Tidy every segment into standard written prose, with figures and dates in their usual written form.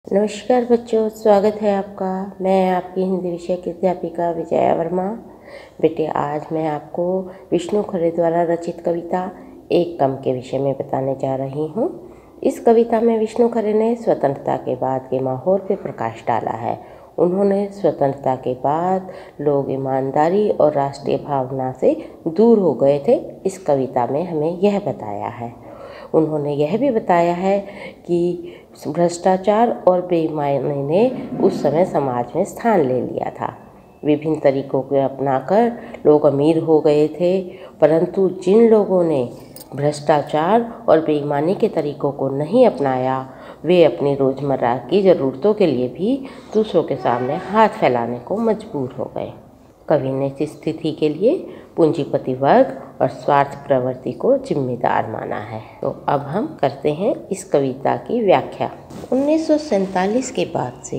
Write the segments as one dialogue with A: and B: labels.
A: नमस्कार बच्चों, स्वागत है आपका। मैं आपकी हिंदी विषय की अध्यापिका विजया वर्मा। बेटे, आज मैं आपको विष्णु खरे द्वारा रचित कविता एक कम के विषय में बताने जा रही हूँ। इस कविता में विष्णु खरे ने स्वतंत्रता के बाद के माहौल पर प्रकाश डाला है। उन्होंने स्वतंत्रता के बाद लोग ईमानदारी और राष्ट्रीय भावना से दूर हो गए थे, इस कविता में हमें यह बताया है। उन्होंने यह भी बताया है कि भ्रष्टाचार और बेईमानी ने उस समय समाज में स्थान ले लिया था। विभिन्न तरीकों को अपनाकर लोग अमीर हो गए थे, परंतु जिन लोगों ने भ्रष्टाचार और बेईमानी के तरीकों को नहीं अपनाया, वे अपनी रोज़मर्रा की ज़रूरतों के लिए भी दूसरों के सामने हाथ फैलाने को मजबूर हो गए। कवि ने इस स्थिति के लिए पूंजीपति वर्ग और स्वार्थ प्रवृत्ति को जिम्मेदार माना है। तो अब हम करते हैं इस कविता की व्याख्या। 1947 के बाद से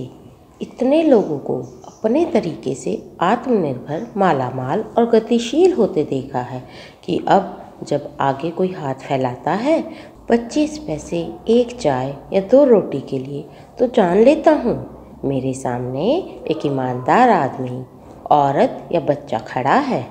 A: इतने लोगों को अपने तरीके से आत्मनिर्भर, मालामाल और गतिशील होते देखा है कि अब जब आगे कोई हाथ फैलाता है 25 पैसे, एक चाय या 2 रोटी के लिए, तो जान लेता हूँ मेरे सामने एक ईमानदार आदमी, औरत या बच्चा खड़ा है।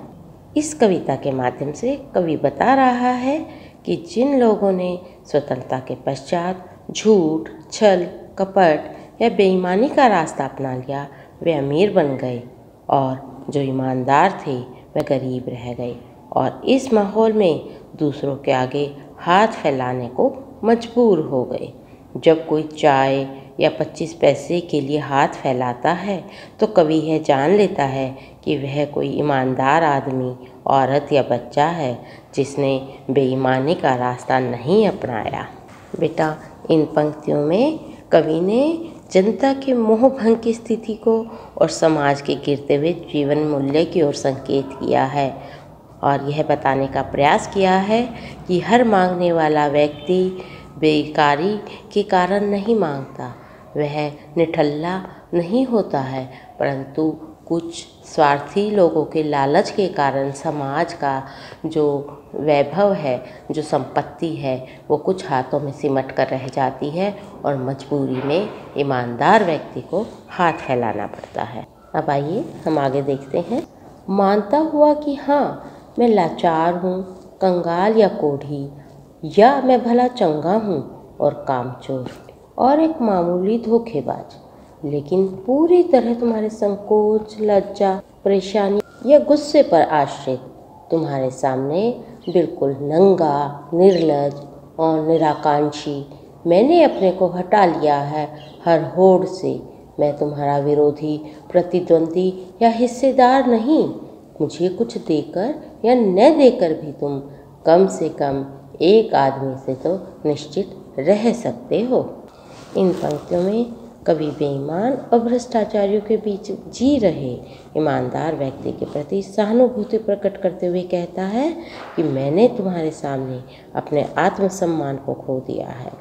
A: इस कविता के माध्यम से कवि बता रहा है कि जिन लोगों ने स्वतंत्रता के पश्चात झूठ, छल, कपट या बेईमानी का रास्ता अपना लिया, वे अमीर बन गए और जो ईमानदार थे वे गरीब रह गए और इस माहौल में दूसरों के आगे हाथ फैलाने को मजबूर हो गए। जब कोई चाय या 25 पैसे के लिए हाथ फैलाता है तो कवि यह जान लेता है कि वह कोई ईमानदार आदमी, औरत या बच्चा है जिसने बेईमानी का रास्ता नहीं अपनाया। बेटा, इन पंक्तियों में कवि ने जनता के मोह भंग की स्थिति को और समाज के गिरते हुए जीवन मूल्य की ओर संकेत किया है और यह बताने का प्रयास किया है कि हर मांगने वाला व्यक्ति बेकारी के कारण नहीं मांगता, वह निठल्ला नहीं होता है, परंतु कुछ स्वार्थी लोगों के लालच के कारण समाज का जो वैभव है, जो संपत्ति है, वो कुछ हाथों में सिमट कर रह जाती है और मजबूरी में ईमानदार व्यक्ति को हाथ फैलाना पड़ता है। अब आइए हम आगे देखते हैं। मानता हुआ कि हाँ, मैं लाचार हूँ, कंगाल या कोढ़ी, या मैं भला चंगा हूँ और कामचोर और एक मामूली धोखेबाज, लेकिन पूरी तरह तुम्हारे संकोच, लज्जा, परेशानी या गुस्से पर आश्रित तुम्हारे सामने बिल्कुल नंगा, निर्लज और निराकांक्षी मैंने अपने को हटा लिया है हर होड़ से। मैं तुम्हारा विरोधी, प्रतिद्वंदी या हिस्सेदार नहीं। मुझे कुछ देकर या न देकर भी तुम कम से कम एक आदमी से तो निश्चित रह सकते हो। इन पंक्तियों में कवि बेईमान और भ्रष्टाचारियों के बीच जी रहे ईमानदार व्यक्ति के प्रति सहानुभूति प्रकट करते हुए कहता है कि मैंने तुम्हारे सामने अपने आत्मसम्मान को खो दिया है।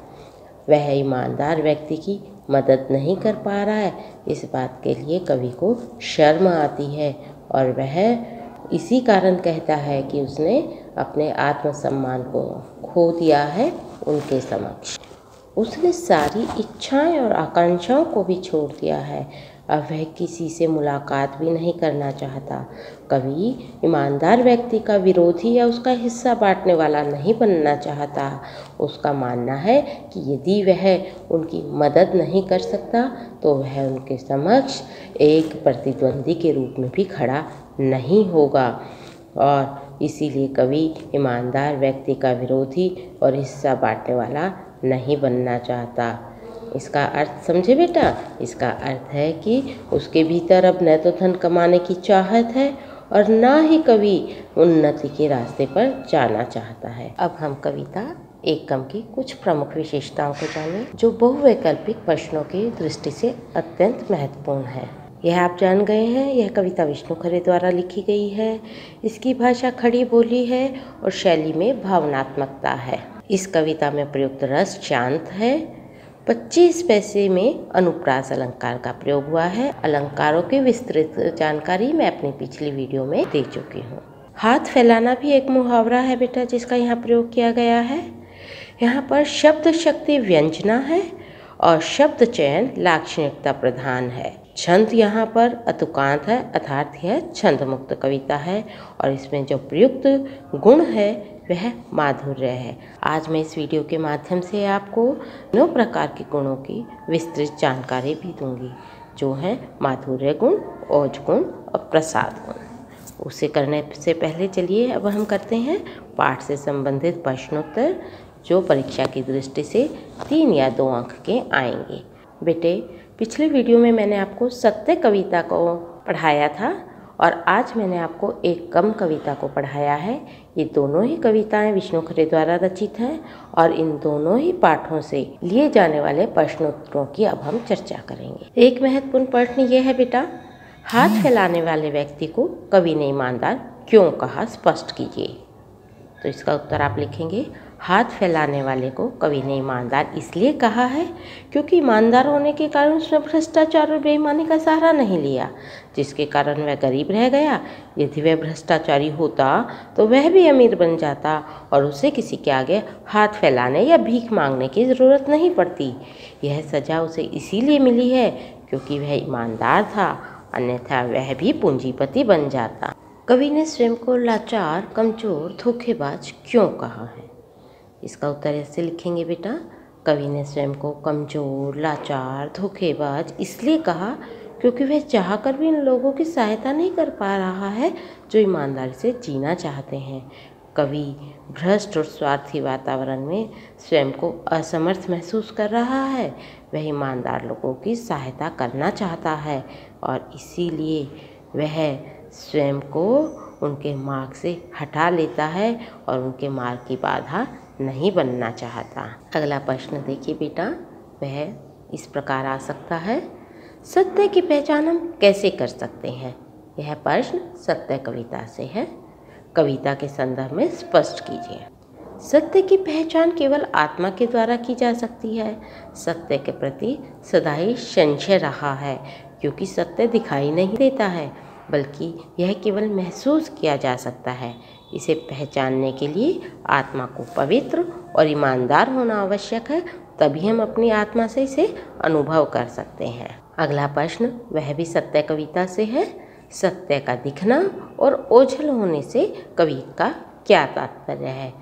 A: वह ईमानदार व्यक्ति की मदद नहीं कर पा रहा है, इस बात के लिए कवि को शर्म आती है और वह इसी कारण कहता है कि उसने अपने आत्मसम्मान को खो दिया है उनके समक्ष। उसने सारी इच्छाएं और आकांक्षाओं को भी छोड़ दिया है। अब वह किसी से मुलाकात भी नहीं करना चाहता। कवि ईमानदार व्यक्ति का विरोधी या उसका हिस्सा बांटने वाला नहीं बनना चाहता। उसका मानना है कि यदि वह उनकी मदद नहीं कर सकता तो वह उनके समक्ष एक प्रतिद्वंदी के रूप में भी खड़ा नहीं होगा और इसीलिए कवि ईमानदार व्यक्ति का विरोधी और हिस्सा बांटने वाला नहीं बनना चाहता। इसका अर्थ समझे बेटा? इसका अर्थ है कि उसके भीतर अब न तो धन कमाने की चाहत है और ना ही कवि उन्नति के रास्ते पर जाना चाहता है। अब हम कविता एक कम की कुछ प्रमुख विशेषताओं को जानें जो बहुवैकल्पिक प्रश्नों की दृष्टि से अत्यंत महत्वपूर्ण है। यह आप जान गए हैं, यह कविता विष्णु खरे द्वारा लिखी गई है। इसकी भाषा खड़ी बोली है और शैली में भावनात्मकता है। इस कविता में प्रयुक्त रस शांत है। 25 पैसे में अनुप्रास अलंकार का प्रयोग हुआ है। अलंकारों की विस्तृत जानकारी मैं अपनी पिछली वीडियो में दे चुकी हूँ। हाथ फैलाना भी एक मुहावरा है बेटा, जिसका यहाँ प्रयोग किया गया है। यहाँ पर शब्द शक्ति व्यंजना है और शब्द चयन लाक्षणिकता प्रधान है। छंद यहाँ पर अतुकांत है अर्थात यह छंद मुक्त कविता है और इसमें जो प्रयुक्त गुण है वह माधुर्य है। आज मैं इस वीडियो के माध्यम से आपको 9 प्रकार के गुणों की विस्तृत जानकारी भी दूंगी, जो हैं माधुर्य गुण, ओज गुण और प्रसाद गुण। उसे करने से पहले चलिए अब हम करते हैं पाठ से संबंधित प्रश्नोत्तर, जो परीक्षा की दृष्टि से 3 या 2 अंक के आएंगे। बेटे, पिछले वीडियो में मैंने आपको सत्य कविता को पढ़ाया था और आज मैंने आपको एक कम कविता को पढ़ाया है। ये दोनों ही कविताएं विष्णु खरे द्वारा रचित हैं और इन दोनों ही पाठों से लिए जाने वाले प्रश्नोत्तरों की अब हम चर्चा करेंगे। एक महत्वपूर्ण प्रश्न ये है बेटा, हाथ फैलाने वाले व्यक्ति को कवि ने ईमानदार क्यों कहा, स्पष्ट कीजिए। तो इसका उत्तर आप लिखेंगे, हाथ फैलाने वाले को कवि ने ईमानदार इसलिए कहा है क्योंकि ईमानदार होने के कारण उसने भ्रष्टाचार और बेईमानी का सहारा नहीं लिया, जिसके कारण वह गरीब रह गया। यदि वह भ्रष्टाचारी होता तो वह भी अमीर बन जाता और उसे किसी के आगे हाथ फैलाने या भीख मांगने की ज़रूरत नहीं पड़ती। यह सज़ा उसे इसीलिए मिली है क्योंकि वह ईमानदार था, अन्यथा वह भी पूंजीपति बन जाता। कवि ने स्वयं को लाचार, कमजोर, धोखेबाज क्यों कहा है? इसका उत्तर ऐसे लिखेंगे बेटा, कवि ने स्वयं को कमजोर, लाचार, धोखेबाज इसलिए कहा क्योंकि वह चाहकर भी इन लोगों की सहायता नहीं कर पा रहा है जो ईमानदारी से जीना चाहते हैं। कवि भ्रष्ट और स्वार्थी वातावरण में स्वयं को असमर्थ महसूस कर रहा है। वह ईमानदार लोगों की सहायता करना चाहता है और इसीलिए वह स्वयं को उनके मार्ग से हटा लेता है और उनके मार्ग की बाधा नहीं बनना चाहता। अगला प्रश्न देखिए बेटा, वह इस प्रकार आ सकता है, सत्य की पहचान हम कैसे कर सकते हैं? यह प्रश्न सत्य कविता से है। कविता के संदर्भ में स्पष्ट कीजिए। सत्य की पहचान केवल आत्मा के द्वारा की जा सकती है। सत्य के प्रति सदा ही संशय रहा है क्योंकि सत्य दिखाई नहीं देता है, बल्कि यह केवल महसूस किया जा सकता है। इसे पहचानने के लिए आत्मा को पवित्र और ईमानदार होना आवश्यक है, तभी हम अपनी आत्मा से इसे अनुभव कर सकते हैं। अगला प्रश्न वह भी सत्य कविता से है। सत्य का दिखना और ओझल होने से कवि का क्या तात्पर्य है?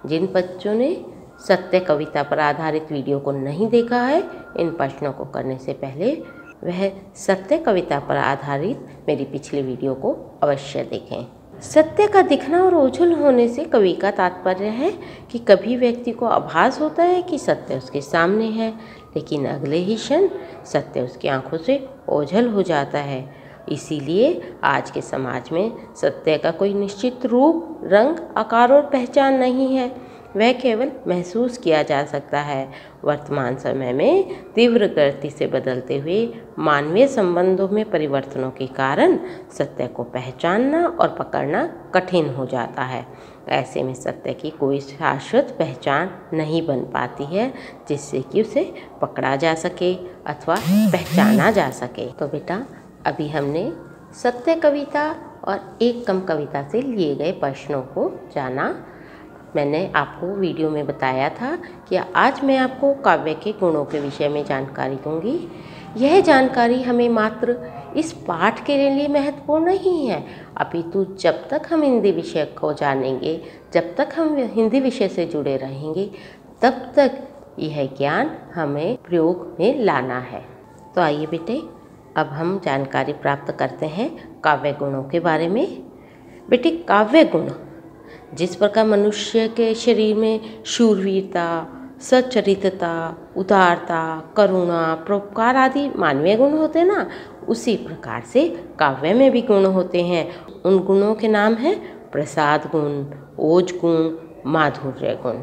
A: जिन बच्चों ने सत्य कविता पर आधारित वीडियो को नहीं देखा है, इन प्रश्नों को करने से पहले वह सत्य कविता पर आधारित मेरी पिछली वीडियो को अवश्य देखें। सत्य का दिखना और ओझल होने से कवि का तात्पर्य है कि कभी व्यक्ति को आभास होता है कि सत्य उसके सामने है, लेकिन अगले ही क्षण सत्य उसकी आंखों से ओझल हो जाता है। इसीलिए आज के समाज में सत्य का कोई निश्चित रूप, रंग, आकार और पहचान नहीं है, वह केवल महसूस किया जा सकता है। वर्तमान समय में तीव्र गति से बदलते हुए मानवीय संबंधों में परिवर्तनों के कारण सत्य को पहचानना और पकड़ना कठिन हो जाता है। ऐसे में सत्य की कोई शाश्वत पहचान नहीं बन पाती है जिससे कि उसे पकड़ा जा सके अथवा पहचाना जा सके। तो बेटा, अभी हमने सत्य कविता और एक कम कविता से लिए गए प्रश्नों को जाना। मैंने आपको वीडियो में बताया था कि आज मैं आपको काव्य के गुणों के विषय में जानकारी दूंगी। यह जानकारी हमें मात्र इस पाठ के लिए महत्वपूर्ण नहीं है, अपितु जब तक हम हिंदी विषय को जानेंगे, जब तक हम हिंदी विषय से जुड़े रहेंगे, तब तक यह ज्ञान हमें प्रयोग में लाना है। तो आइए बेटे, अब हम जानकारी प्राप्त करते हैं काव्य गुणों के बारे में। बेटे, काव्य गुण जिस प्रकार मनुष्य के शरीर में शूरवीरता, सच्चरित्रता, उदारता, करुणा, परोपकार आदि मानवीय गुण होते हैं ना, उसी प्रकार से काव्य में भी गुण होते हैं। उन गुणों के नाम हैं प्रसाद गुण, ओज गुण, माधुर्य गुण।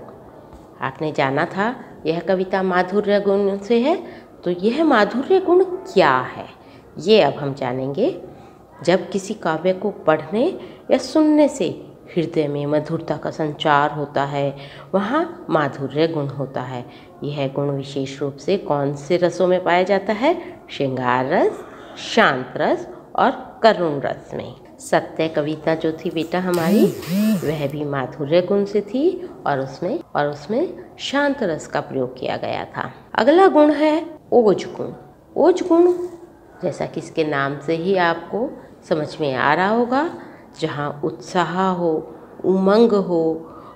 A: आपने जाना था यह कविता माधुर्य गुण से है, तो यह माधुर्य गुण क्या है ये अब हम जानेंगे। जब किसी काव्य को पढ़ने या सुनने से हृदय में मधुरता का संचार होता है, वहाँ माधुर्य गुण होता है। यह गुण विशेष रूप से कौन से रसों में पाया जाता है? श्रृंगार रस, शांत रस और करुण रस में। सत्य कविता जो थी बेटा हमारी, वह भी माधुर्य गुण से थी और उसमें शांत रस का प्रयोग किया गया था। अगला गुण है ओज गुण। ओज गुण जैसा कि इसके नाम से ही आपको समझ में आ रहा होगा, जहाँ उत्साह हो, उमंग हो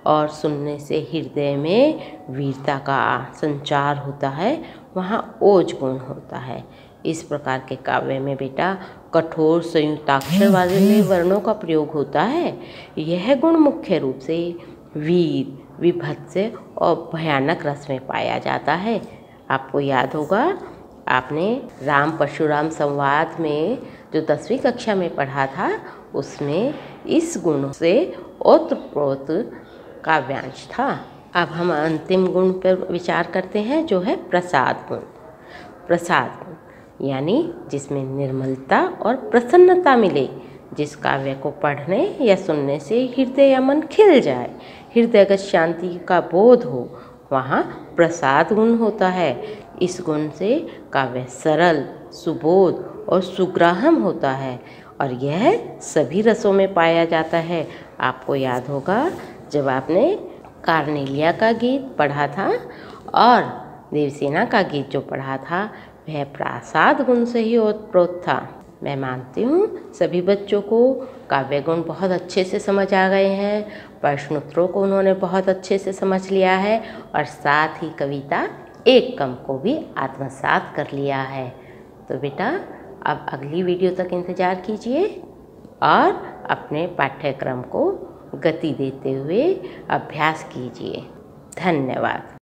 A: और सुनने से हृदय में वीरता का संचार होता है, वहाँ ओज गुण होता है। इस प्रकार के काव्य में बेटा कठोर संयुक्ताक्षर वाले वर्णों का प्रयोग होता है। यह गुण मुख्य रूप से वीर, विभत्स और भयानक रस में पाया जाता है। आपको याद होगा, आपने राम परशुराम संवाद में जो 10वीं कक्षा में पढ़ा था, उसमें इस गुण से ओतप्रोत काव्यांश था। अब हम अंतिम गुण पर विचार करते हैं, जो है प्रसाद गुण। प्रसाद गुण यानी जिसमें निर्मलता और प्रसन्नता मिले, जिस काव्य को पढ़ने या सुनने से हृदय या मन खिल जाए, हृदयगत शांति का बोध हो, वहाँ प्रसाद गुण होता है। इस गुण से काव्य सरल, सुबोध और सुग्राहम होता है और यह सभी रसों में पाया जाता है। आपको याद होगा, जब आपने कार्नेलिया का गीत पढ़ा था और देवसेना का गीत जो पढ़ा था, वह प्रसाद गुण से ही ओतप्रोत था। मैं मानती हूँ सभी बच्चों को काव्य गुण बहुत अच्छे से समझ आ गए हैं, प्रश्नोत्तरों को उन्होंने बहुत अच्छे से समझ लिया है और साथ ही कविता एक कम को भी आत्मसात कर लिया है। तो बेटा अब अगली वीडियो तक इंतज़ार कीजिए और अपने पाठ्यक्रम को गति देते हुए अभ्यास कीजिए। धन्यवाद।